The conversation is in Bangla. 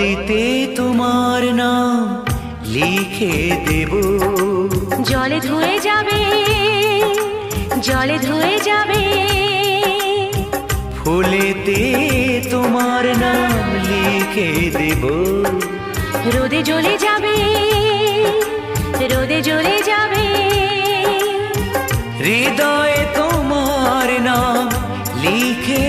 জলেতে তোমার নাম লিখে দেব। জলে ধুয়ে যাবে, জলে ধুয়ে যাবে। ফুলেতে তোমার নাম লিখে দেব। রোদে জ্বলে যাবে, রোদে জ্বলে যাবে। হৃদয়ে তোমার নাম লিখে